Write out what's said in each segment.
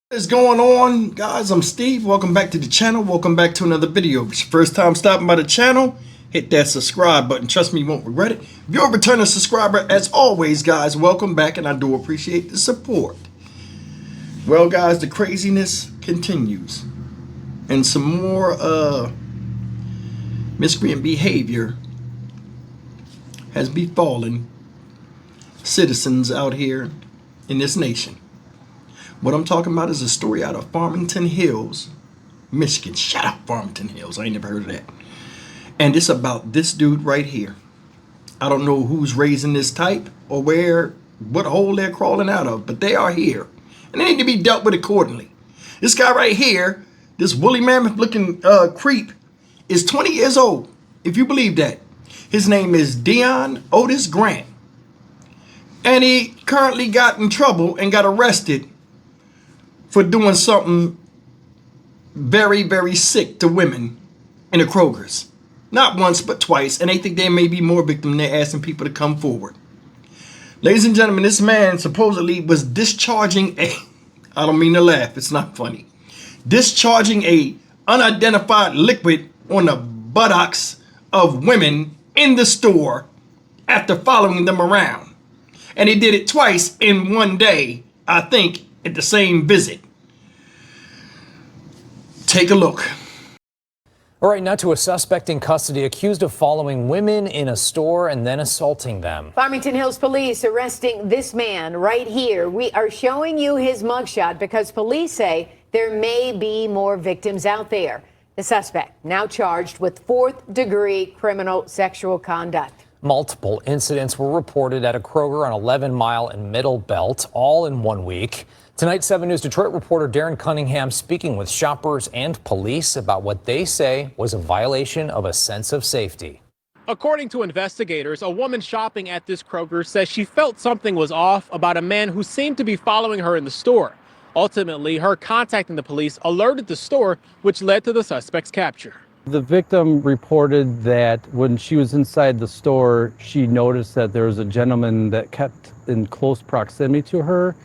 What is going on, guys? I'm Steve. Welcome back to the channel. Welcome back to another video. If it's your first time stopping by the channel, hit that subscribe button. Trust me, you won't regret it. If you're a returning subscriber, as always, guys, welcome back, and I do appreciate the support. Well, guys, the craziness continues, and some more miscreant behavior has befallen citizens out here in this nation. What I'm talking about is a story out of Farmington Hills, Michigan. Shout out Farmington Hills. I ain't never heard of that. And it's about this dude right here. I don't know who's raising this type or what hole they're crawling out of, but they are here. And they need to be dealt with accordingly. This guy right here, this woolly mammoth looking creep, is 20 years old, if you believe that. His name is Dion Otis Grant. And he currently got in trouble and got arrested for doing something very, very sick to women in the Krogers. Not once, but twice. And they think there may be more victims. They're asking people to come forward. Ladies and gentlemen, this man supposedly was discharging I don't mean to laugh, it's not funny. Discharging a unidentified liquid on the buttocks of women in the store after following them around. And he did it twice in one day, I think, at the same visit. Take a look. All right, now to a suspect in custody accused of following women in a store and then assaulting them. Farmington Hills police arresting this man right here. We are showing you his mugshot because police say there may be more victims out there. The suspect now charged with fourth-degree criminal sexual conduct. Multiple incidents were reported at a Kroger on 11 Mile and Middle Belt, all in 1 week. Tonight, 7 News Detroit reporter Darren Cunningham speaking with shoppers and police about what they say was a violation of a sense of safety. According to investigators, a woman shopping at this Kroger says she felt something was off about a man who seemed to be following her in the store. Ultimately, her contacting the police alerted the store, which led to the suspect's capture. The victim reported that when she was inside the store, she noticed that there was a gentleman that kept in close proximity to her.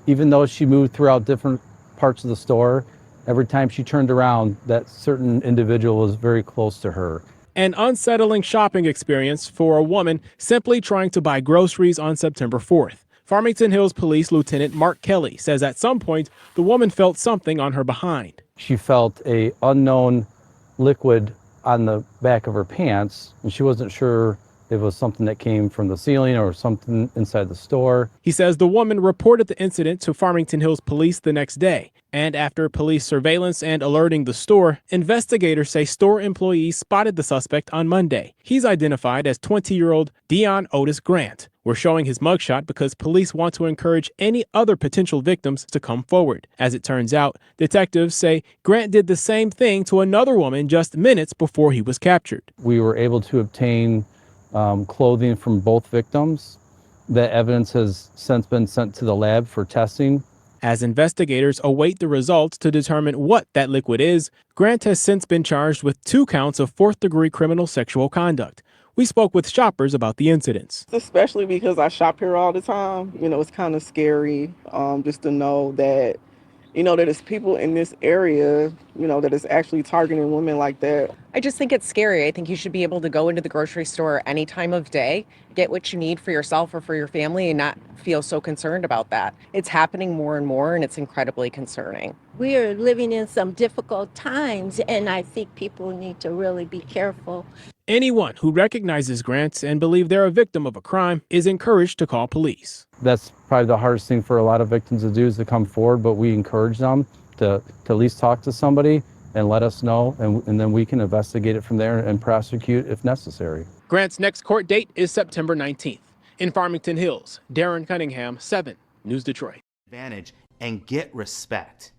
Even though she moved throughout different parts of the store, every time she turned around, that certain individual was very close to her. An unsettling shopping experience for a woman simply trying to buy groceries on September 4th. Farmington Hills Police Lieutenant Mark Kelly says at some point, the woman felt something on her behind. She felt a unknown liquid on the back of her pants, and she wasn't sure if it was something that came from the ceiling or something inside the store. He says the woman reported the incident to Farmington Hills Police the next day. And after police surveillance and alerting the store, investigators say store employees spotted the suspect on Monday. He's identified as 20-year-old Dion Otis Grant. We're showing his mugshot because police want to encourage any other potential victims to come forward. As it turns out, detectives say Grant did the same thing to another woman just minutes before he was captured. We were able to obtain clothing from both victims. That evidence has since been sent to the lab for testing. As investigators await the results to determine what that liquid is, Grant has since been charged with 2 counts of fourth-degree criminal sexual conduct. We spoke with shoppers about the incidents. Especially because I shop here all the time. It's kind of scary just to know that, that there's people in this area, that is actually targeting women like that. I just think it's scary. I think you should be able to go into the grocery store any time of day, get what you need for yourself or for your family, and not feel so concerned about that. It's happening more and more, and it's incredibly concerning. We are living in some difficult times, and I think people need to really be careful. Anyone who recognizes Grant and believe they're a victim of a crime is encouraged to call police. That's probably the hardest thing for a lot of victims to do, is to come forward, but we encourage them to at least talk to somebody and let us know, and then we can investigate it from there and prosecute if necessary. Grant's next court date is September 19th. In Farmington Hills, Darren Cunningham, 7 News Detroit. Advantage and get respect.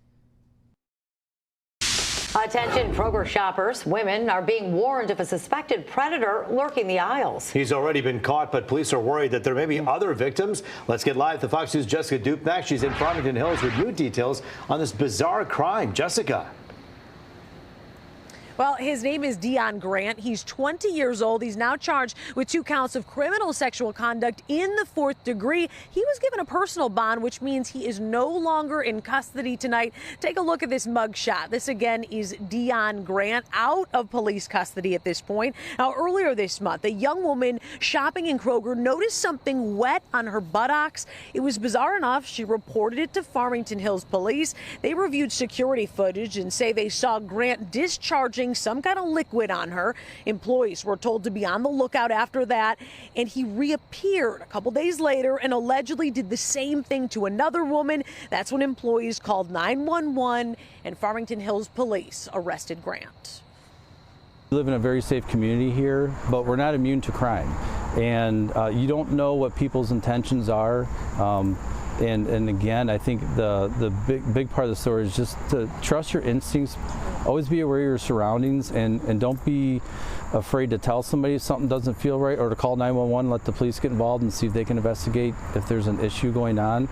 Attention Kroger shoppers. Women are being warned of a suspected predator lurking the aisles. He's already been caught, but police are worried that there may be other victims. Let's get live to Fox News' Jessica Dupnack. She's in Farmington Hills with new details on this bizarre crime. Jessica. Well, his name is Dion Grant. He's 20 years old. He's now charged with 2 counts of criminal sexual conduct in the 4th degree. He was given a personal bond, which means he is no longer in custody tonight. Take a look at this mugshot. This again is Dion Grant out of police custody at this point. Now, earlier this month, a young woman shopping in Kroger noticed something wet on her buttocks. It was bizarre enough. She reported it to Farmington Hills police. They reviewed security footage and say they saw Grant discharging some kind of liquid on her. Employees were told to be on the lookout after that, and he reappeared a couple days later and allegedly did the same thing to another woman. That's when employees called 911 and Farmington Hills police arrested Grant. We live in a very safe community here, but we're not immune to crime, and you don't know what people's intentions are. And again, I think the big part of the story is just to trust your instincts, always be aware of your surroundings, and don't be afraid to tell somebody if something doesn't feel right, or to call 911, let the police get involved and see if they can investigate if there's an issue going on.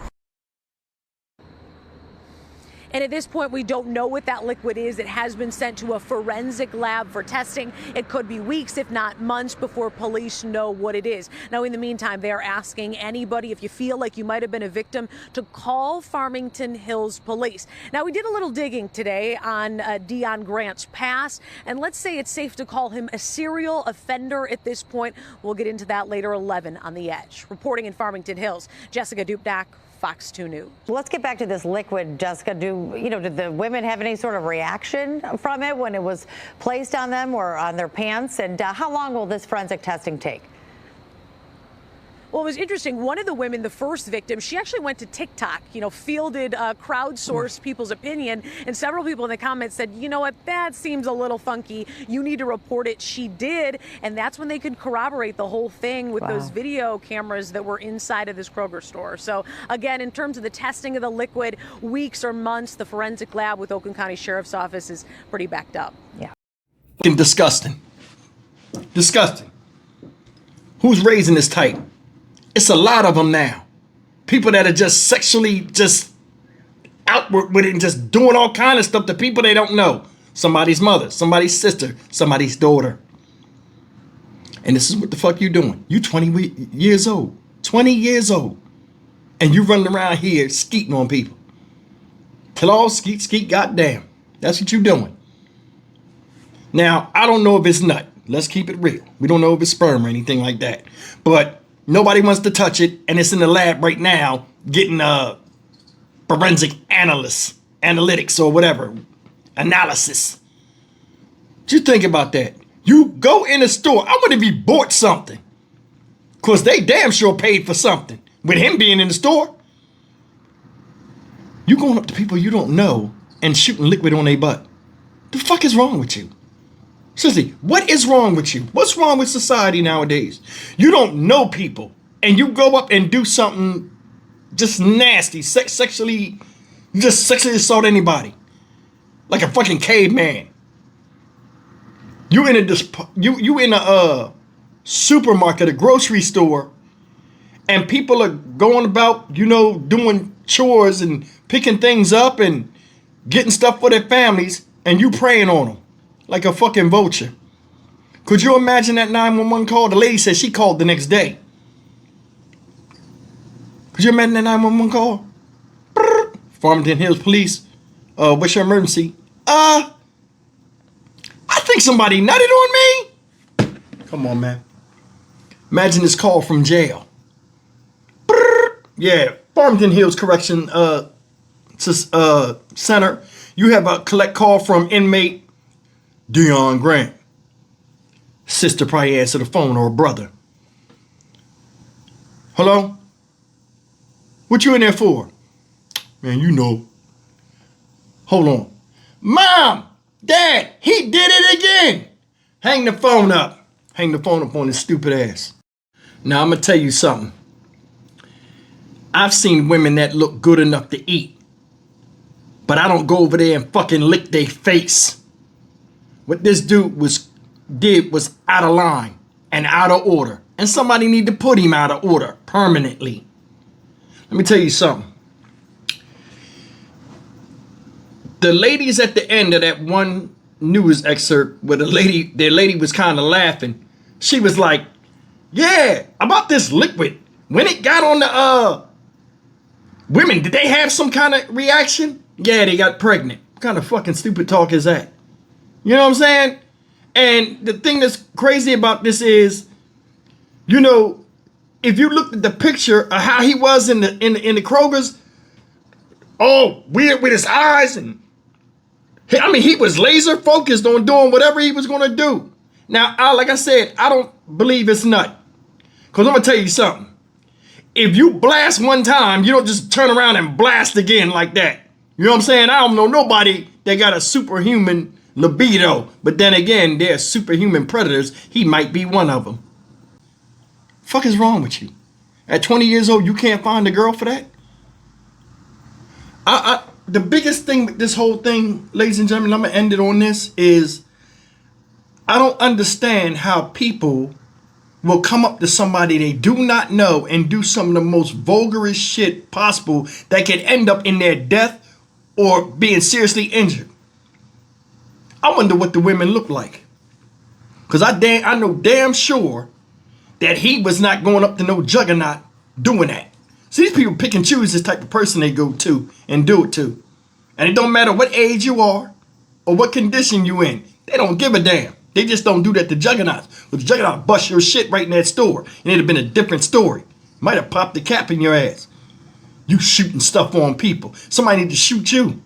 And at this point, we don't know what that liquid is. It has been sent to a forensic lab for testing. It could be weeks, if not months, before police know what it is. Now, in the meantime, they are asking anybody, if you feel like you might have been a victim, to call Farmington Hills police. Now, we did a little digging today on Dion Grant's past, and let's say it's safe to call him a serial offender at this point. We'll get into that later, 11 on The Edge. Reporting in Farmington Hills, Jessica Dupdak, Fox 2 News. Let's get back to this liquid, Jessica. Did the women have any sort of reaction from it when it was placed on them or on their pants? And how long will this forensic testing take? Well, it was interesting. One of the women, the first victim, she actually went to TikTok, fielded, crowdsourced people's opinion. And several people in the comments said, you know what, that seems a little funky. You need to report it. She did. And that's when they could corroborate the whole thing with those video cameras that were inside of this Kroger store. So, again, in terms of the testing of the liquid, weeks or months, the forensic lab with Oakland County Sheriff's Office is pretty backed up. Yeah. Fucking disgusting. Disgusting. Who's raising this type? It's a lot of them now. People that are just sexually just outward with it and just doing all kind of stuff to people they don't know. Somebody's mother, somebody's sister, somebody's daughter. And this is what the fuck you doing. You 20 years old. 20 years old. And you running around here skeeting on people. Till all skeet, skeet, goddamn. That's what you doing. Now, I don't know if it's nut. Let's keep it real. We don't know if it's sperm or anything like that. But nobody wants to touch it, and it's in the lab right now getting forensic analytics or whatever, analysis. What you think about that? You go in a store. I would have you bought something. Because they damn sure paid for something with him being in the store. You going up to people you don't know and shooting liquid on their butt. The fuck is wrong with you? Seriously, what is wrong with you? What's wrong with society nowadays? You don't know people and you go up and do something just nasty, sexually, you just sexually assault anybody. Like a fucking caveman. You in a supermarket, a grocery store, and people are going about, doing chores and picking things up and getting stuff for their families, and you preying on them like a fucking vulture. Could you imagine that 911 call? The lady said she called the next day. Could you imagine that 911 call? Farmington Hills Police. What's your emergency? I think somebody nutted on me. Come on, man. Imagine this call from jail. Yeah, Farmington Hills Correction Center. You have a collect call from inmate Dion Grant. Sister probably answered the phone, or a brother. Hello? What you in there for? Man, Hold on. Mom! Dad! He did it again! Hang the phone up. Hang the phone up on his stupid ass. Now, I'm going to tell you something. I've seen women that look good enough to eat. But I don't go over there and fucking lick their face. What this dude did was out of line and out of order. And somebody need to put him out of order permanently. Let me tell you something. The ladies at the end of that one news excerpt where the lady was kind of laughing. She was like, yeah, about this liquid. When it got on the women, did they have some kind of reaction? Yeah, they got pregnant. What kind of fucking stupid talk is that? You know what I'm saying? And the thing that's crazy about this is, you know, if you looked at the picture of how he was in the Kroger's, oh, weird with his eyes, and I mean, he was laser focused on doing whatever he was gonna do. Now, like I said, I don't believe it's nut. Cause I'm gonna tell you something. If you blast one time, you don't just turn around and blast again like that. You know what I'm saying? I don't know nobody that got a superhuman libido. But then again, they're superhuman predators. He might be one of them. Fuck is wrong with you? At 20 years old, you can't find a girl for that? The biggest thing with this whole thing, ladies and gentlemen, I'm gonna end it on this, is I don't understand how people will come up to somebody they do not know and do some of the most vulgarest shit possible that could end up in their death or being seriously injured. I wonder what the women look like. Because I know damn sure that he was not going up to no juggernaut doing that. See, these people pick and choose this type of person they go to and do it to. And it don't matter what age you are or what condition you in. They don't give a damn. They just don't do that to juggernauts. But the juggernaut bust your shit right in that store. And it'd have been a different story. Might have popped the cap in your ass. You shooting stuff on people. Somebody need to shoot you.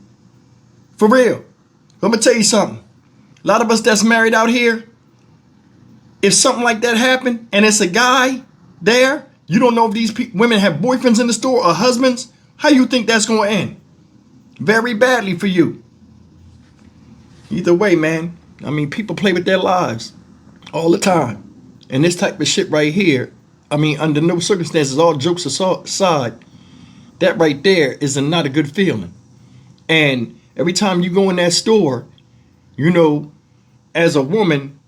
For real. I'm going to tell you something. A lot of us that's married out here, if something like that happened and it's a guy there, you don't know if these women have boyfriends in the store or husbands, how you think that's going to end? Very badly for you. Either way, man. I mean, people play with their lives all the time. And this type of shit right here, I mean, under no circumstances, all jokes aside, that right there is not a good feeling. And every time you go in that store, you know, as a woman,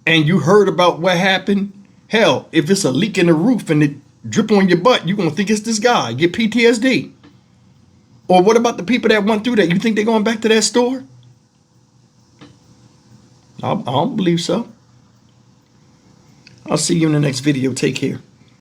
and you heard about what happened, hell, if it's a leak in the roof and it drip on your butt, you're going to think it's this guy, get PTSD. Or what about the people that went through that? You think they're going back to that store? I don't believe so. I'll see you in the next video. Take care.